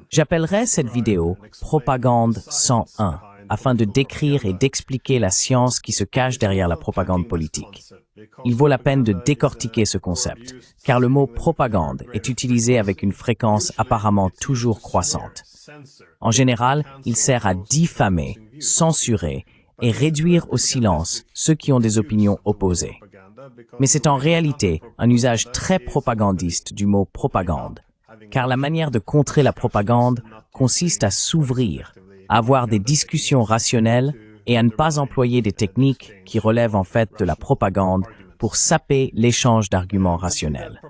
J'appellerai cette vidéo « Propagande 101 » afin de décrire et d'expliquer la science qui se cache derrière la propagande politique. Il vaut la peine de décortiquer ce concept, car le mot « propagande » est utilisé avec une fréquence apparemment toujours croissante. En général, il sert à diffamer, censurer et réduire au silence ceux qui ont des opinions opposées. Mais c'est en réalité un usage très propagandiste du mot « propagande », car la manière de contrer la propagande consiste à s'ouvrir, à avoir des discussions rationnelles et à ne pas employer des techniques qui relèvent en fait de la propagande pour saper l'échange d'arguments rationnels.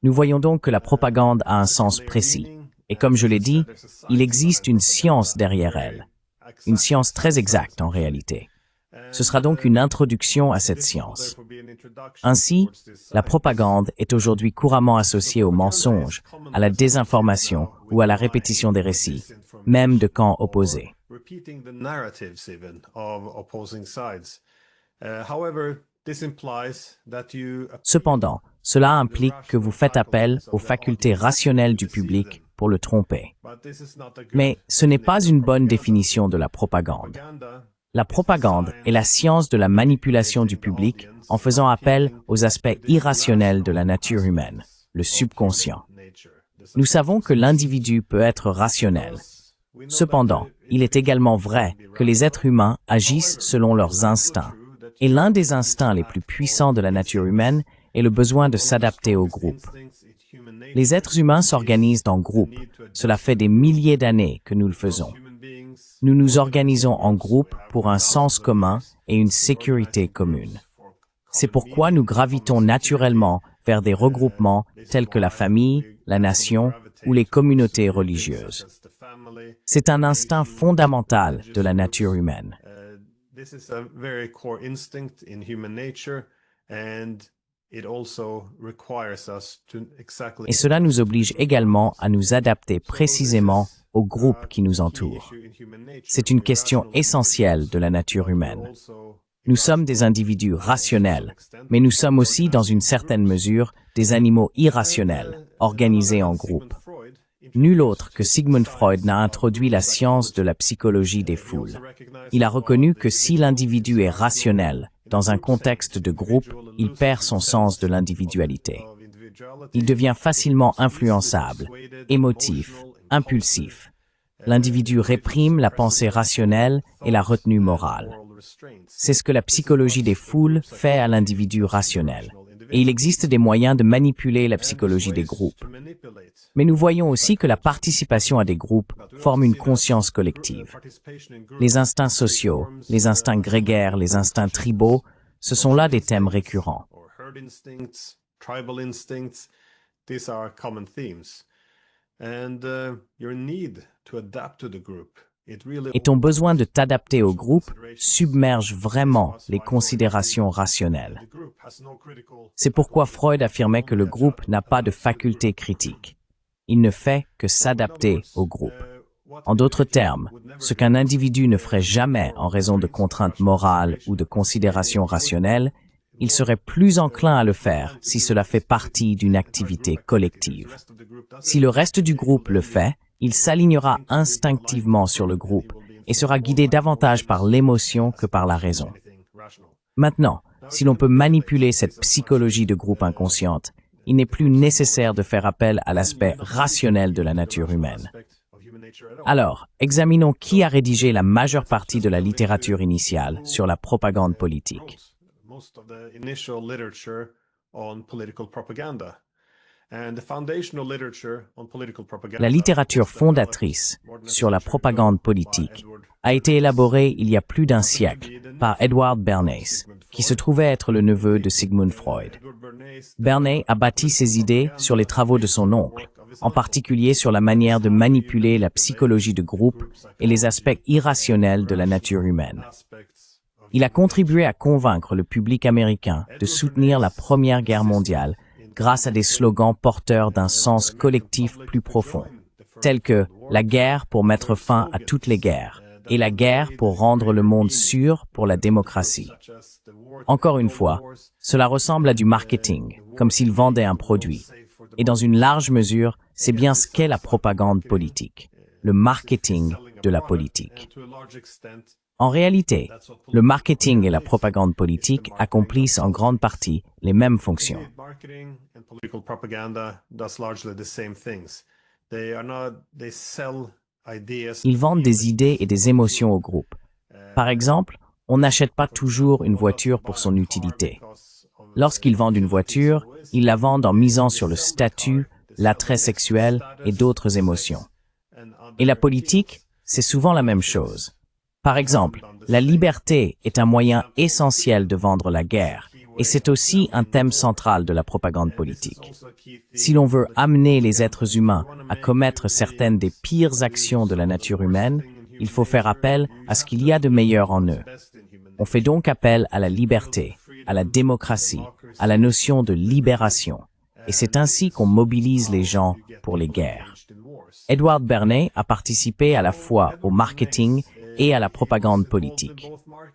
Nous voyons donc que la propagande a un sens précis, et comme je l'ai dit, il existe une science derrière elle, une science très exacte en réalité. Ce sera donc une introduction à cette science. Ainsi, la propagande est aujourd'hui couramment associée au mensonge, à la désinformation ou à la répétition des récits, même de camps opposés. Cependant, cela implique que vous faites appel aux facultés rationnelles du public pour le tromper. Mais ce n'est pas une bonne définition de la propagande. La propagande est la science de la manipulation du public en faisant appel aux aspects irrationnels de la nature humaine, le subconscient. Nous savons que l'individu peut être rationnel. Cependant, il est également vrai que les êtres humains agissent selon leurs instincts. Et l'un des instincts les plus puissants de la nature humaine est le besoin de s'adapter au groupe. Les êtres humains s'organisent en groupes. Cela fait des milliers d'années que nous le faisons. Nous nous organisons en groupe pour un sens commun et une sécurité commune. C'est pourquoi nous gravitons naturellement vers des regroupements tels que la famille, la nation ou les communautés religieuses. C'est un instinct fondamental de la nature humaine. Et cela nous oblige également à nous adapter précisément au groupe qui nous entoure. C'est une question essentielle de la nature humaine. Nous sommes des individus rationnels, mais nous sommes aussi, dans une certaine mesure, des animaux irrationnels, organisés en groupe. Nul autre que Sigmund Freud n'a introduit la science de la psychologie des foules. Il a reconnu que si l'individu est rationnel, dans un contexte de groupe, il perd son sens de l'individualité. Il devient facilement influençable, émotif, impulsif. L'individu réprime la pensée rationnelle et la retenue morale. C'est ce que la psychologie des foules fait à l'individu rationnel. Et il existe des moyens de manipuler la psychologie des groupes. Mais nous voyons aussi que la participation à des groupes forme une conscience collective. Les instincts sociaux, les instincts grégaires, les instincts tribaux, ce sont là des thèmes récurrents. Et ton besoin de t'adapter au groupe submerge vraiment les considérations rationnelles. C'est pourquoi Freud affirmait que le groupe n'a pas de faculté critique. Il ne fait que s'adapter au groupe. En d'autres termes, ce qu'un individu ne ferait jamais en raison de contraintes morales ou de considérations rationnelles, il serait plus enclin à le faire si cela fait partie d'une activité collective. Si le reste du groupe le fait, il s'alignera instinctivement sur le groupe et sera guidé davantage par l'émotion que par la raison. Maintenant, si l'on peut manipuler cette psychologie de groupe inconsciente, il n'est plus nécessaire de faire appel à l'aspect rationnel de la nature humaine. Alors, examinons qui a rédigé la majeure partie de la littérature initiale sur la propagande politique. La littérature fondatrice sur la propagande politique a été élaborée il y a plus d'un siècle par Edward Bernays, qui se trouvait être le neveu de Sigmund Freud. Bernays a bâti ses idées sur les travaux de son oncle, en particulier sur la manière de manipuler la psychologie de groupe et les aspects irrationnels de la nature humaine. Il a contribué à convaincre le public américain de soutenir la Première Guerre mondiale grâce à des slogans porteurs d'un sens collectif plus profond, tels que « la guerre pour mettre fin à toutes les guerres » et « la guerre pour rendre le monde sûr pour la démocratie ». Encore une fois, cela ressemble à du marketing, comme s'il vendait un produit. Et dans une large mesure, c'est bien ce qu'est la propagande politique, le marketing de la politique. En réalité, le marketing et la propagande politique accomplissent en grande partie les mêmes fonctions. Ils vendent des idées et des émotions au groupe. Par exemple, on n'achète pas toujours une voiture pour son utilité. Lorsqu'ils vendent une voiture, ils la vendent en misant sur le statut, l'attrait sexuel et d'autres émotions. Et la politique, c'est souvent la même chose. Par exemple, la liberté est un moyen essentiel de vendre la guerre, et c'est aussi un thème central de la propagande politique. Si l'on veut amener les êtres humains à commettre certaines des pires actions de la nature humaine, il faut faire appel à ce qu'il y a de meilleur en eux. On fait donc appel à la liberté, à la démocratie, à la notion de libération, et c'est ainsi qu'on mobilise les gens pour les guerres. Edward Bernays a participé à la fois au marketing et à la propagande politique.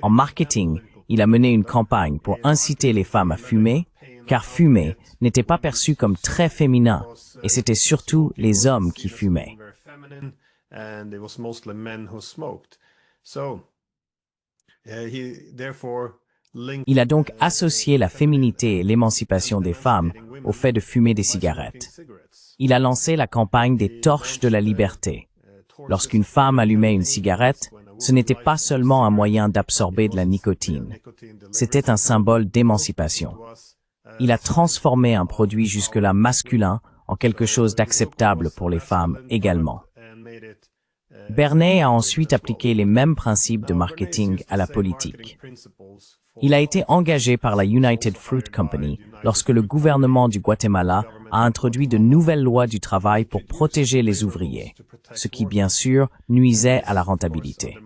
En marketing, il a mené une campagne pour inciter les femmes à fumer, car fumer n'était pas perçu comme très féminin, et c'était surtout les hommes qui fumaient. Il a donc associé la féminité et l'émancipation des femmes au fait de fumer des cigarettes. Il a lancé la campagne des torches de la liberté. Lorsqu'une femme allumait une cigarette, ce n'était pas seulement un moyen d'absorber de la nicotine. C'était un symbole d'émancipation. Il a transformé un produit jusque-là masculin en quelque chose d'acceptable pour les femmes également. Bernays a ensuite appliqué les mêmes principes de marketing à la politique. Il a été engagé par la United Fruit Company lorsque le gouvernement du Guatemala a introduit de nouvelles lois du travail pour protéger les ouvriers, ce qui bien sûr nuisait à la rentabilité.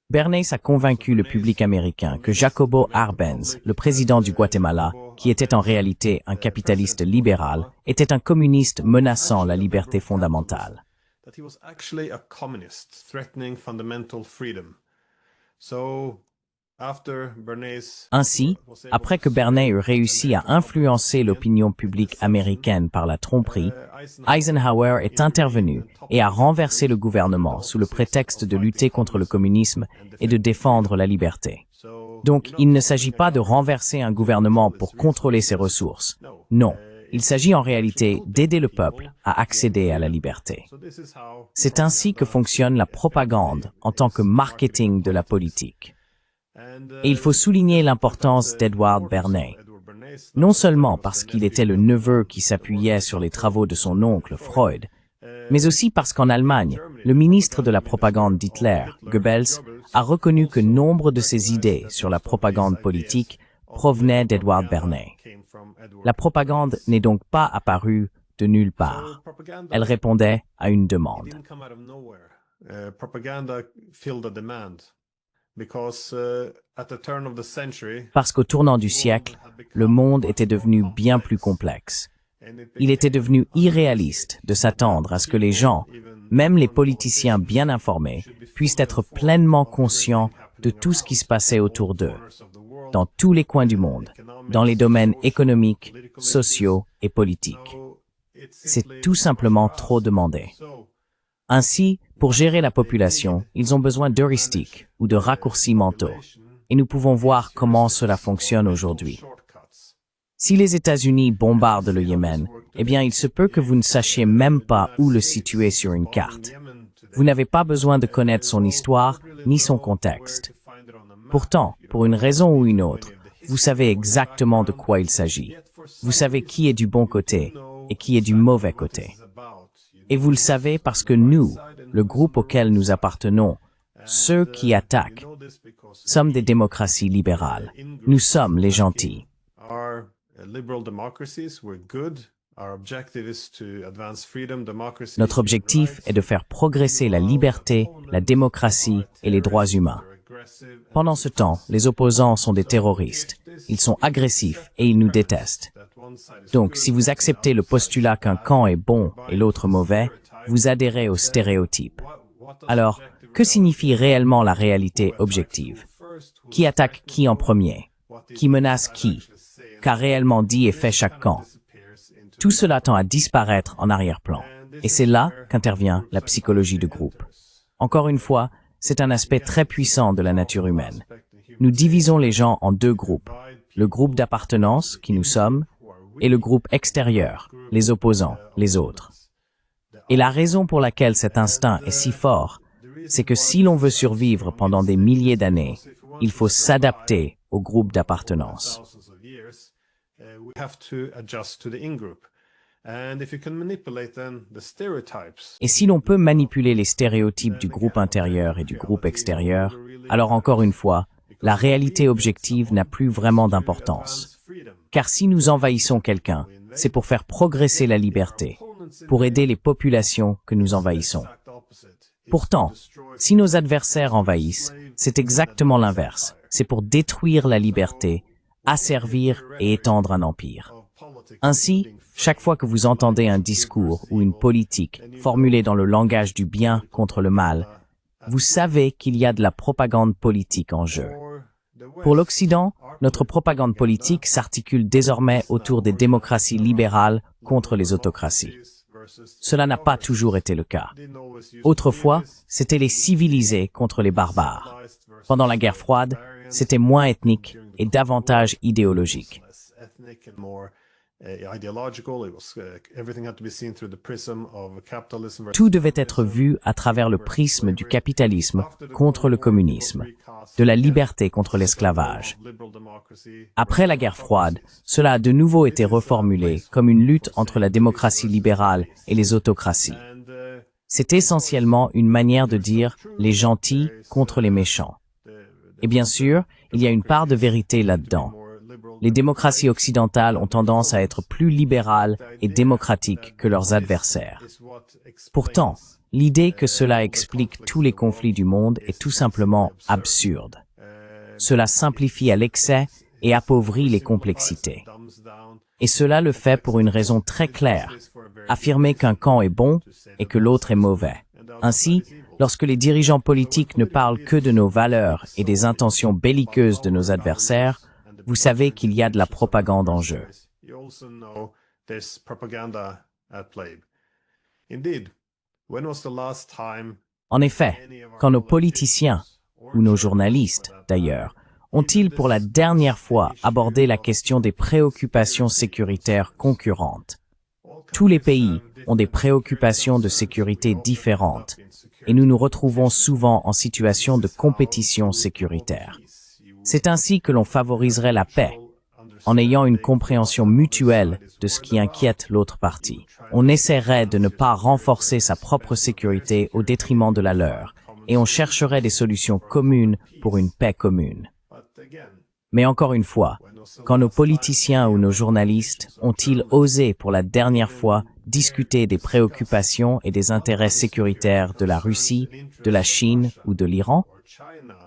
Bernays a convaincu le public américain que Jacobo Arbenz, le président du Guatemala, qui était en réalité un capitaliste libéral, était un communiste menaçant la liberté fondamentale. Ainsi, après que Bernays eut réussi à influencer l'opinion publique américaine par la tromperie, Eisenhower est intervenu et a renversé le gouvernement sous le prétexte de lutter contre le communisme et de défendre la liberté. Donc, il ne s'agit pas de renverser un gouvernement pour contrôler ses ressources. Non, il s'agit en réalité d'aider le peuple à accéder à la liberté. C'est ainsi que fonctionne la propagande en tant que marketing de la politique. Et il faut souligner l'importance d'Edward Bernays, non seulement parce qu'il était le neveu qui s'appuyait sur les travaux de son oncle Freud, mais aussi parce qu'en Allemagne, le ministre de la propagande d'Hitler, Goebbels, a reconnu que nombre de ses idées sur la propagande politique provenaient d'Edward Bernays. La propagande n'est donc pas apparue de nulle part. Elle répondait à une demande. Parce qu'au tournant du siècle, le monde était devenu bien plus complexe. Il était devenu irréaliste de s'attendre à ce que les gens, même les politiciens bien informés, puissent être pleinement conscients de tout ce qui se passait autour d'eux, dans tous les coins du monde, dans les domaines économiques, sociaux et politiques. C'est tout simplement trop demandé. Ainsi, pour gérer la population, ils ont besoin d'heuristiques ou de raccourcis mentaux. Et nous pouvons voir comment cela fonctionne aujourd'hui. Si les États-Unis bombardent le Yémen, eh bien il se peut que vous ne sachiez même pas où le situer sur une carte. Vous n'avez pas besoin de connaître son histoire ni son contexte. Pourtant, pour une raison ou une autre, vous savez exactement de quoi il s'agit. Vous savez qui est du bon côté et qui est du mauvais côté. Et vous le savez parce que nous, le groupe auquel nous appartenons, ceux qui attaquent, sommes des démocraties libérales. Nous sommes les gentils. Notre objectif est de faire progresser la liberté, la démocratie et les droits humains. Pendant ce temps, les opposants sont des terroristes. Ils sont agressifs et ils nous détestent. Donc, si vous acceptez le postulat qu'un camp est bon et l'autre mauvais, vous adhérez au stéréotype. Alors, que signifie réellement la réalité objective? Qui attaque qui en premier? Qui menace qui? Qu'a réellement dit et fait chaque camp? Tout cela tend à disparaître en arrière-plan. Et c'est là qu'intervient la psychologie de groupe. Encore une fois, c'est un aspect très puissant de la nature humaine. Nous divisons les gens en deux groupes. Le groupe d'appartenance, qui nous sommes, et le groupe extérieur, les opposants, les autres. Et la raison pour laquelle cet instinct est si fort, c'est que si l'on veut survivre pendant des milliers d'années, il faut s'adapter au groupe d'appartenance. Et si l'on peut manipuler les stéréotypes du groupe intérieur et du groupe extérieur, alors encore une fois, la réalité objective n'a plus vraiment d'importance. Car si nous envahissons quelqu'un, c'est pour faire progresser la liberté, pour aider les populations que nous envahissons. Pourtant, si nos adversaires envahissent, c'est exactement l'inverse. C'est pour détruire la liberté, asservir et étendre un empire. Ainsi, chaque fois que vous entendez un discours ou une politique formulée dans le langage du bien contre le mal, vous savez qu'il y a de la propagande politique en jeu. Pour l'Occident, notre propagande politique s'articule désormais autour des démocraties libérales contre les autocraties. Cela n'a pas toujours été le cas. Autrefois, c'étaient les civilisés contre les barbares. Pendant la guerre froide, c'était moins ethnique et davantage idéologique. Tout devait être vu à travers le prisme du capitalisme contre le communisme, de la liberté contre l'esclavage. Après la guerre froide, cela a de nouveau été reformulé comme une lutte entre la démocratie libérale et les autocraties. C'est essentiellement une manière de dire les gentils contre les méchants. Et bien sûr, il y a une part de vérité là-dedans. Les démocraties occidentales ont tendance à être plus libérales et démocratiques que leurs adversaires. Pourtant, l'idée que cela explique tous les conflits du monde est tout simplement absurde. Cela simplifie à l'excès et appauvrit les complexités. Et cela le fait pour une raison très claire, affirmer qu'un camp est bon et que l'autre est mauvais. Ainsi, lorsque les dirigeants politiques ne parlent que de nos valeurs et des intentions belliqueuses de nos adversaires, vous savez qu'il y a de la propagande en jeu. En effet, quand nos politiciens, ou nos journalistes d'ailleurs, ont-ils pour la dernière fois abordé la question des préoccupations sécuritaires concurrentes? Tous les pays ont des préoccupations de sécurité différentes, et nous nous retrouvons souvent en situation de compétition sécuritaire. C'est ainsi que l'on favoriserait la paix, en ayant une compréhension mutuelle de ce qui inquiète l'autre partie. On essaierait de ne pas renforcer sa propre sécurité au détriment de la leur, et on chercherait des solutions communes pour une paix commune. Mais encore une fois, quand nos politiciens ou nos journalistes ont-ils osé pour la dernière fois discuter des préoccupations et des intérêts sécuritaires de la Russie, de la Chine ou de l'Iran?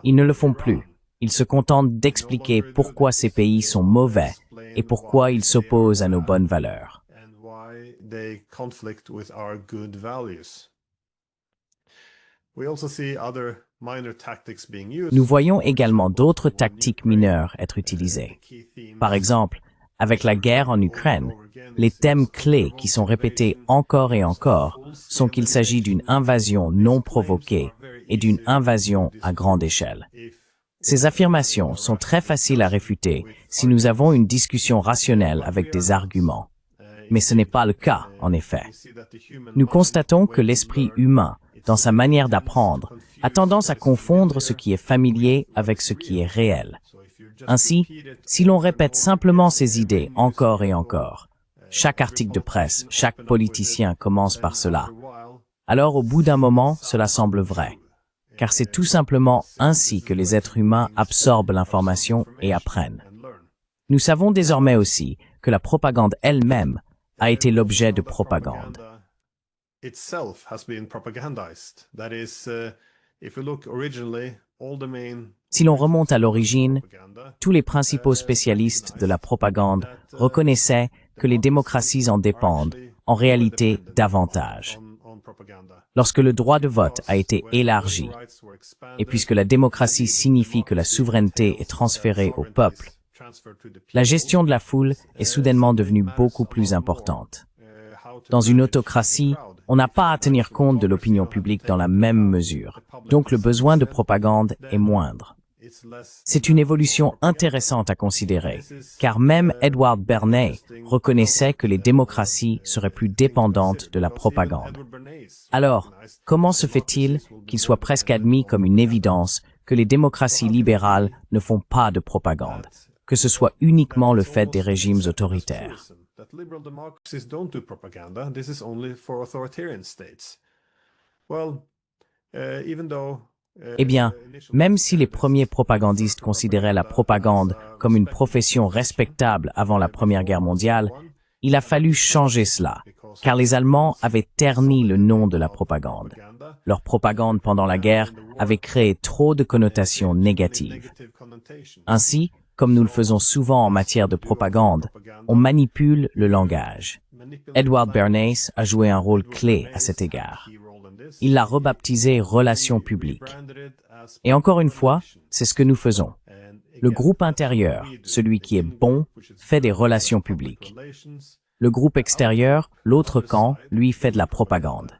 Ils ne le font plus. Ils se contentent d'expliquer pourquoi ces pays sont mauvais et pourquoi ils s'opposent à nos bonnes valeurs. Nous voyons également d'autres tactiques mineures être utilisées. Par exemple, avec la guerre en Ukraine, les thèmes clés qui sont répétés encore et encore sont qu'il s'agit d'une invasion non provoquée et d'une invasion à grande échelle. Ces affirmations sont très faciles à réfuter si nous avons une discussion rationnelle avec des arguments. Mais ce n'est pas le cas, en effet. Nous constatons que l'esprit humain, dans sa manière d'apprendre, a tendance à confondre ce qui est familier avec ce qui est réel. Ainsi, si l'on répète simplement ces idées encore et encore, chaque article de presse, chaque politicien commence par cela, alors au bout d'un moment, cela semble vrai. Car c'est tout simplement ainsi que les êtres humains absorbent l'information et apprennent. Nous savons désormais aussi que la propagande elle-même a été l'objet de propagande. Si l'on remonte à l'origine, tous les principaux spécialistes de la propagande reconnaissaient que les démocraties en dépendent, en réalité davantage. Lorsque le droit de vote a été élargi, et puisque la démocratie signifie que la souveraineté est transférée au peuple, La gestion de la foule est soudainement devenue beaucoup plus importante. Dans une autocratie, on n'a pas à tenir compte de l'opinion publique dans la même mesure, donc le besoin de propagande est moindre. C'est une évolution intéressante à considérer, car même Edward Bernays reconnaissait que les démocraties seraient plus dépendantes de la propagande. Alors, comment se fait-il qu'il soit presque admis comme une évidence que les démocraties libérales ne font pas de propagande, que ce soit uniquement le fait des régimes autoritaires? Eh bien, même si les premiers propagandistes considéraient la propagande comme une profession respectable avant la Première Guerre mondiale, il a fallu changer cela, car les Allemands avaient terni le nom de la propagande. Leur propagande pendant la guerre avait créé trop de connotations négatives. Ainsi, comme nous le faisons souvent en matière de propagande, on manipule le langage. Edward Bernays a joué un rôle clé à cet égard. Il l'a rebaptisé « Relations publiques ». Et encore une fois, c'est ce que nous faisons. Le groupe intérieur, celui qui est bon, fait des relations publiques. Le groupe extérieur, l'autre camp, lui fait de la propagande.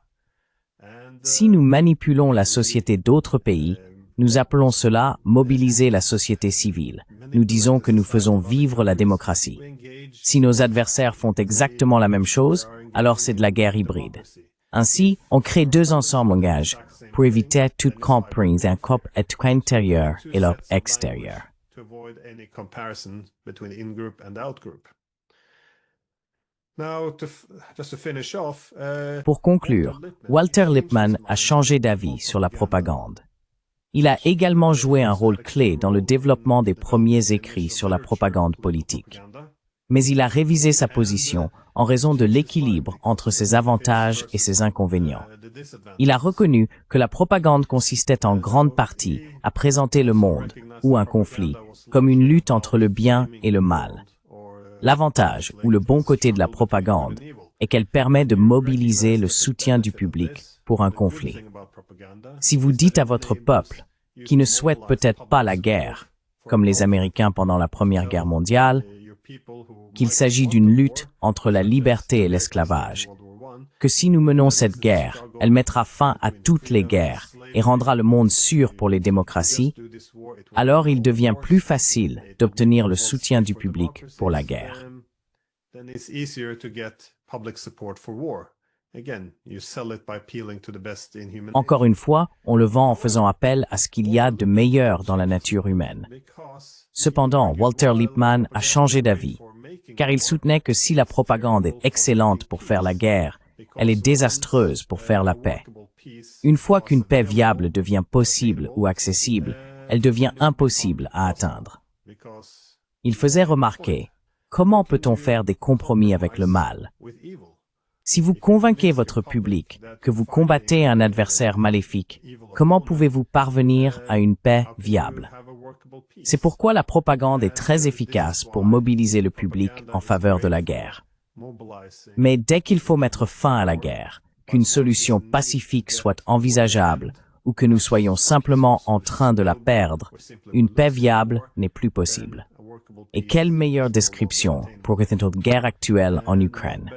Si nous manipulons la société d'autres pays, nous appelons cela « mobiliser la société civile ». Nous disons que nous faisons vivre la démocratie. Si nos adversaires font exactement la même chose, alors c'est de la guerre hybride. Ainsi, on crée deux ensembles langages pour éviter toute comprise un groupe intérieur et l'autre extérieur. Pour conclure, Walter Lippmann a changé d'avis sur la propagande. Il a également joué un rôle clé dans le développement des premiers écrits sur la propagande politique. Mais il a révisé sa position en raison de l'équilibre entre ses avantages et ses inconvénients. Il a reconnu que la propagande consistait en grande partie à présenter le monde, ou un conflit, comme une lutte entre le bien et le mal. L'avantage, ou le bon côté de la propagande, est qu'elle permet de mobiliser le soutien du public pour un conflit. Si vous dites à votre peuple, qui ne souhaite peut-être pas la guerre, comme les Américains pendant la Première Guerre mondiale, qu'il s'agit d'une lutte entre la liberté et l'esclavage, que si nous menons cette guerre, elle mettra fin à toutes les guerres et rendra le monde sûr pour les démocraties, alors il devient plus facile d'obtenir le soutien du public pour la guerre. Encore une fois, on le vend en faisant appel à ce qu'il y a de meilleur dans la nature humaine. Cependant, Walter Lippmann a changé d'avis, car il soutenait que si la propagande est excellente pour faire la guerre, elle est désastreuse pour faire la paix. Une fois qu'une paix viable devient possible ou accessible, elle devient impossible à atteindre. Il faisait remarquer, comment peut-on faire des compromis avec le mal? Si vous convainquez votre public que vous combattez un adversaire maléfique, comment pouvez-vous parvenir à une paix viable? C'est pourquoi la propagande est très efficace pour mobiliser le public en faveur de la guerre. Mais dès qu'il faut mettre fin à la guerre, qu'une solution pacifique soit envisageable ou que nous soyons simplement en train de la perdre, une paix viable n'est plus possible. Et quelle meilleure description pour cette guerre actuelle en Ukraine?